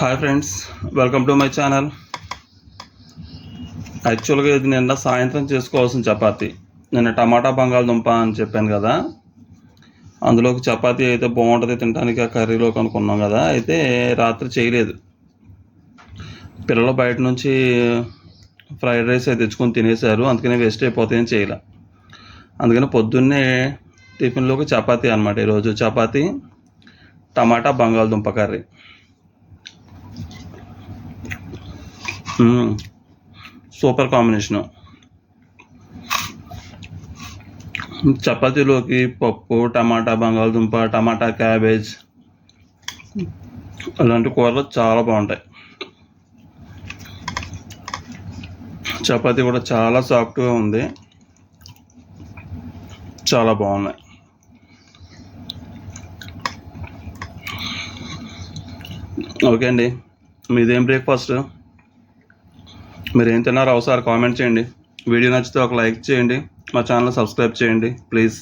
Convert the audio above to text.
Hi friends, welcome to my channel. యాక్చువల్గా ఇది నిన్న సాయంత్రం చేసుకోవాల్సిన చపాతీ. నిన్న టమాటా బంగాళదుంప అని చెప్పాను కదా, అందులోకి చపాతీ అయితే బాగుంటుంది తినడానికి, ఆ కర్రీలోకి అనుకున్నాం కదా. అయితే రాత్రి చేయలేదు. పిల్లలు బయట నుంచి ఫ్రైడ్ రైస్ అయితే తెచ్చుకొని తినేశారు, అందుకనే వేస్ట్ అయిపోతాయని చేయలే. అందుకని పొద్దున్నే టిఫిన్లోకి చపాతీ అనమాట. ఈరోజు చపాతీ టమాటా బంగాళదుంప కర్రీ. Super combination. చపాతీలోకి పప్పు, టమాటా బంగాళదుంప, టమాటా క్యాబేజ్ అలాంటి కూరలు చాలా బాగుంటాయి. చపాతీ కూడా చాలా సాఫ్ట్గా ఉంది, చాలా బాగున్నాయి. ఓకే అండి, మీదేం బ్రేక్ఫాస్ట్, మీరు ఏం తిన్నారో ఒకసారి కామెంట్ చేయండి. వీడియో నచ్చితే ఒక లైక్ చేయండి, మా ఛానల్ సబ్స్క్రైబ్ చేయండి ప్లీజ్.